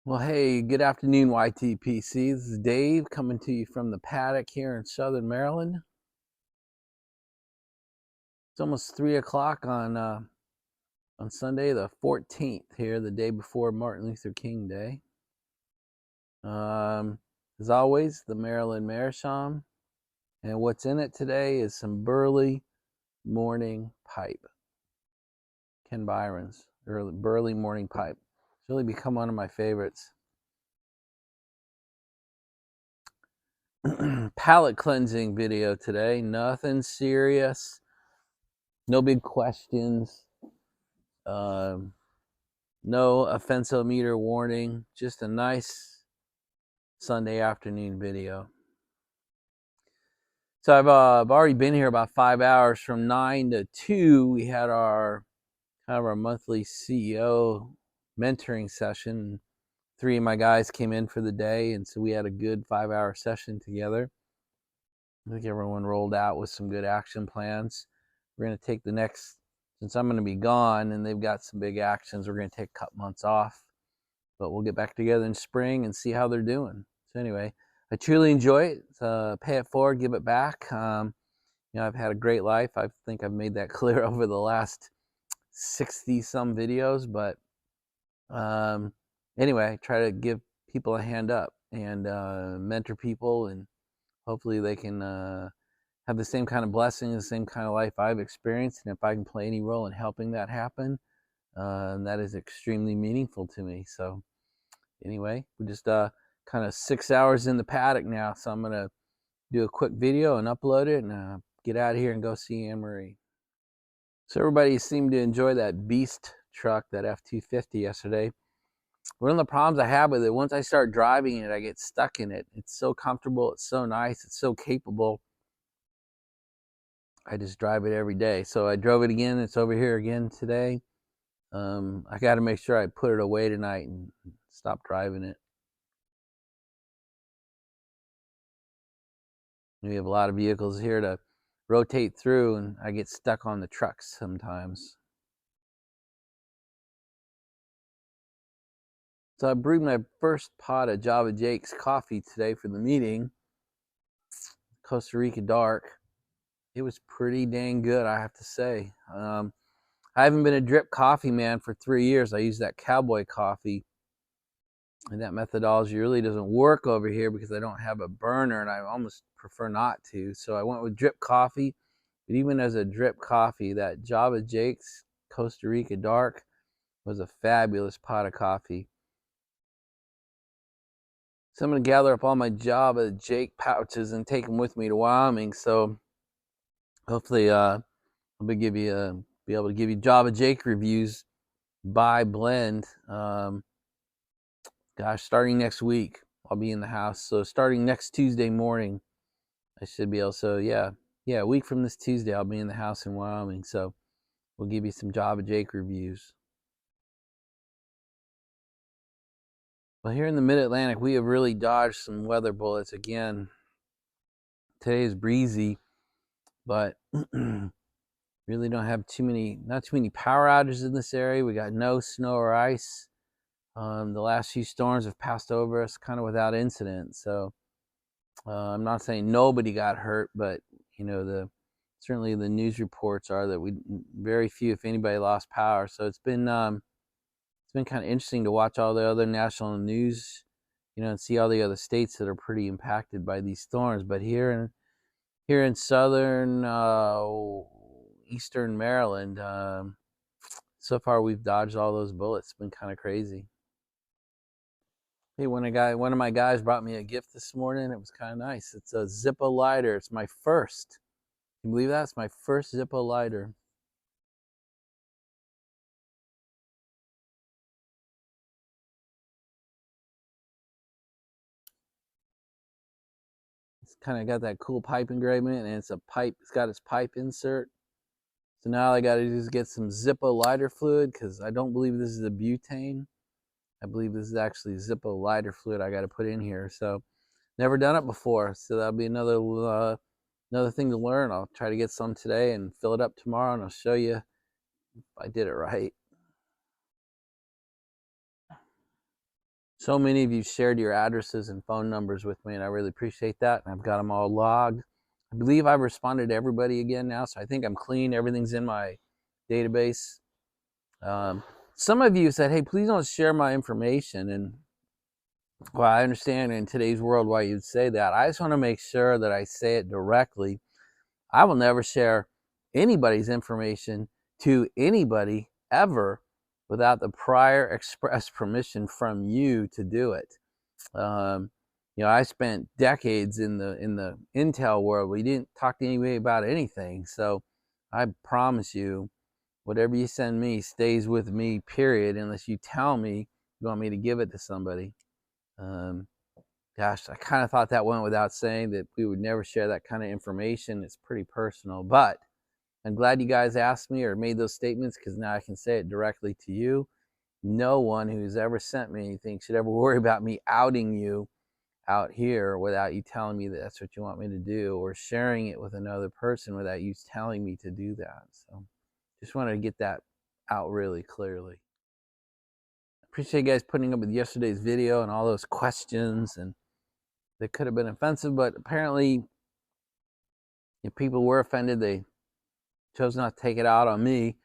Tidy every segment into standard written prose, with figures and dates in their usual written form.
Well, hey, good afternoon, YTPC. This is Dave coming to you from the paddock here in Southern Maryland. It's almost 3 o'clock on Sunday, the 14th, here, the day before Martin Luther King Day. As always, the Maryland Meerschaum, and what's in it today is some Burley Morning Pipe. Ken Byron's Burley Morning Pipe. It's really become one of my favorites. Palate cleansing video today. Nothing serious. No big questions. No offensometer warning. Just a nice Sunday afternoon video. So I've already been here about 5 hours. From 9 to 2, we had our monthly CEO mentoring session. 3 of my guys came in for the day, and so we had a good 5-hour session together. I think everyone rolled out with some good action plans. We're going to take the next, since I'm going to be gone and they've got some big actions, we're going to take a couple months off. But we'll get back together in spring and see how they're doing. So anyway, I truly enjoy it. Pay it forward, give it back. I've had a great life. I think I've made that clear over the last 60 some videos. But anyway, try to give people a hand up and mentor people, and hopefully they can have the same kind of blessing, the same kind of life I've experienced. And if I can play any role in helping that happen, that is extremely meaningful to me. So anyway, we're just kind of 6 hours in the paddock now. So I'm going to do a quick video and upload it and get out of here and go see Anne Marie. So everybody seemed to enjoy that beast truck, that F-250 yesterday. One of the problems I have with it, once I start driving it, I get stuck in it. It's so comfortable. It's so nice. It's so capable. I just drive it every day. So I drove it again. It's over here again today. I got to make sure I put it away tonight and stop driving it. We have a lot of vehicles here to rotate through, and I get stuck on the trucks sometimes. So I brewed my first pot of Java Jake's coffee today for the meeting. Costa Rica Dark. It was pretty dang good, I have to say. I haven't been a drip coffee man for 3 years. I use that cowboy coffee, and that methodology really doesn't work over here because I don't have a burner, and I almost prefer not to. So I went with drip coffee. But even as a drip coffee, that Java Jake's Costa Rica Dark was a fabulous pot of coffee. So I'm going to gather up all my Java Jake pouches and take them with me to Wyoming. So hopefully I'll be able to give you Java Jake reviews by blend. Starting next week, I'll be in the house. So starting next Tuesday morning, I should be able. So yeah, a week from this Tuesday, I'll be in the house in Wyoming. So we'll give you some Java Jake reviews. Well, here in the Mid-Atlantic, we have really dodged some weather bullets again. Today is breezy, but really don't have not too many power outages in this area. We got no snow or ice. The last few storms have passed over us kind of without incident. So I'm not saying nobody got hurt, but certainly the news reports are that very few, if anybody, lost power. So it's been kind of interesting to watch all the other national news, and see all the other states that are pretty impacted by these storms. But here in southern eastern Maryland, so far we've dodged all those bullets. It's been kind of crazy. Hey, one of my guys brought me a gift this morning. It was kind of nice. It's a Zippo lighter. It's my first. Can you believe that? It's my first Zippo lighter. It's kind of got that cool pipe engraving, and it's a pipe. It's got its pipe insert. So now all I got to do is get some Zippo lighter fluid, because I don't believe this is a butane. I believe this is actually Zippo lighter fluid I got to put in here. So never done it before. So that'll be another thing to learn. I'll try to get some today and fill it up tomorrow, and I'll show you if I did it right. So many of you shared your addresses and phone numbers with me, and I really appreciate that. And I've got them all logged. I believe I've responded to everybody again now, so I think I'm clean. Everything's in my database. Some of you said, hey, please don't share my information. And well, I understand in today's world why you'd say that. I just want to make sure that I say it directly. I will never share anybody's information to anybody ever without the prior express permission from you to do it. I spent decades in the Intel world. We didn't talk to anybody about anything. So I promise you, whatever you send me stays with me, period, unless you tell me you want me to give it to somebody. Gosh, I kind of thought that went without saying, that we would never share that kind of information. It's pretty personal, but I'm glad you guys asked me or made those statements, because now I can say it directly to you. No one who's ever sent me anything should ever worry about me outing you out here without you telling me that that's what you want me to do, or sharing it with another person without you telling me to do that. So just wanted to get that out really clearly. Appreciate you guys putting up with yesterday's video and all those questions, and they could have been offensive, but apparently if people were offended, they chose not to take it out on me.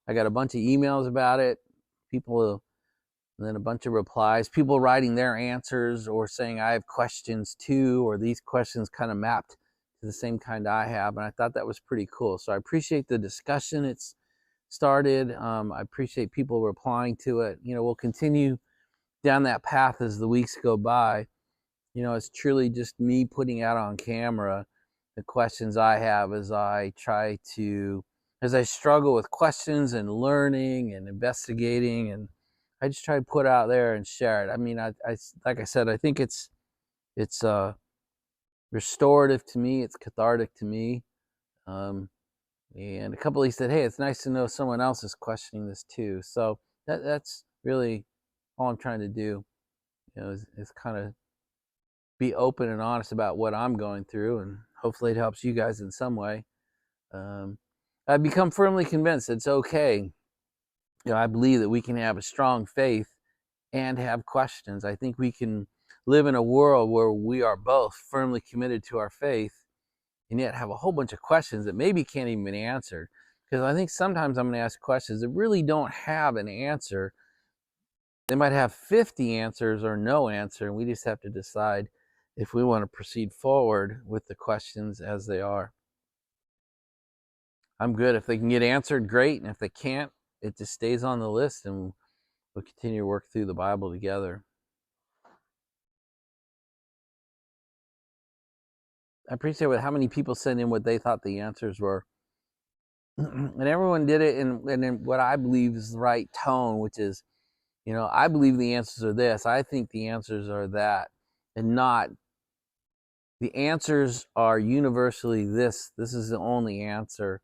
I got a bunch of emails about it, people, and then a bunch of replies, people writing their answers or saying I have questions too, or these questions kind of mapped to the same kind I have, and I thought that was pretty cool. So I appreciate the discussion it's started. I appreciate people replying to it. We'll continue down that path as the weeks go by. It's truly just me putting out on camera the questions I have as I struggle with questions and learning and investigating, and I just try to put it out there and share it. I mean, I like I said, I think it's restorative to me. It's cathartic to me. And a couple of you said, hey, it's nice to know someone else is questioning this too. So that's really all I'm trying to do, is kind of be open and honest about what I'm going through, and hopefully it helps you guys in some way. I've become firmly convinced it's okay. I believe that we can have a strong faith and have questions. I think we can live in a world where we are both firmly committed to our faith and yet have a whole bunch of questions that maybe can't even be answered. Because I think sometimes I'm going to ask questions that really don't have an answer. They might have 50 answers or no answer, and we just have to decide if we want to proceed forward with the questions as they are. I'm good. If they can get answered, great. And if they can't, it just stays on the list, and we'll continue to work through the Bible together. I appreciate how many people sent in what they thought the answers were. And everyone did it in what I believe is the right tone, which is, I believe the answers are this. I think the answers are that, and not the answers are universally this. This is the only answer.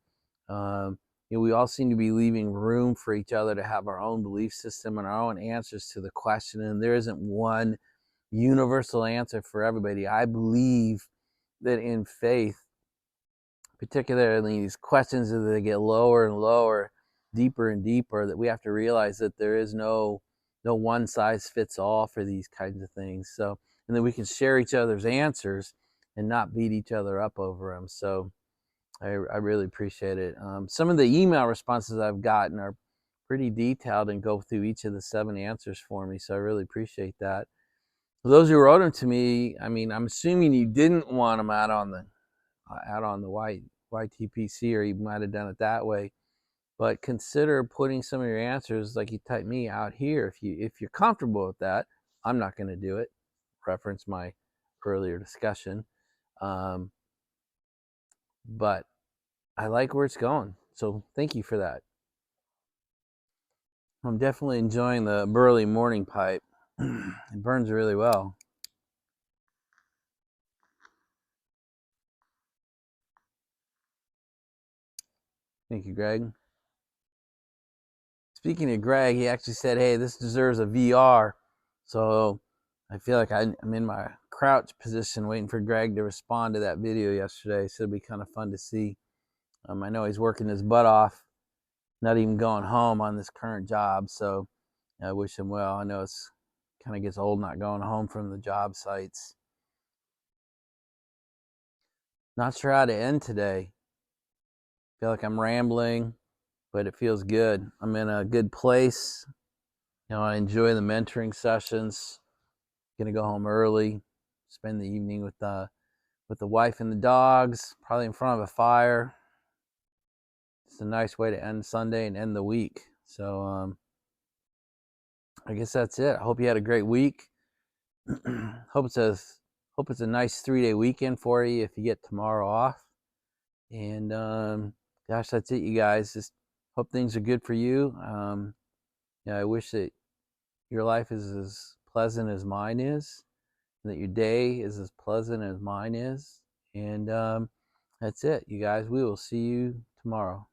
We all seem to be leaving room for each other to have our own belief system and our own answers to the question. And there isn't one universal answer for everybody. I believe that in faith, particularly these questions, as they get lower and lower, deeper and deeper, that we have to realize that there is no one size fits all for these kinds of things. So, and then we can share each other's answers and not beat each other up over them. So I really appreciate it. Some of the email responses I've gotten are pretty detailed and go through each of the 7 answers for me. So I really appreciate that. For those who wrote them to me, I mean, I'm assuming you didn't want them out on the YTPC, or you might have done it that way. But consider putting some of your answers, like you type me, out here. If you're comfortable with that. I'm not going to do it. Reference my earlier discussion. But I like where it's going. So thank you for that. I'm definitely enjoying the Burley Morning Pipe. It burns really well. Thank you, Greg. Speaking of Greg, he actually said, hey, this deserves a VR. So I feel like I'm in my crouch position waiting for Greg to respond to that video yesterday. So it'll be kind of fun to see. I know he's working his butt off, not even going home on this current job. So I wish him well. I know it's kind of gets old not going home from the job sites. Not sure how to end today. Feel like I'm rambling, but it feels good. I'm in a good place. I enjoy the mentoring sessions. Gonna go home early, spend the evening with the wife and the dogs, probably in front of a fire. It's a nice way to end Sunday and end the week. So I guess that's it. I hope you had a great week. hope it's a nice 3-day weekend for you if you get tomorrow off. And gosh, that's it, you guys. Just hope things are good for you. I wish that your life is as pleasant as mine is, and that your day is as pleasant as mine is. And that's it, you guys. We will see you tomorrow.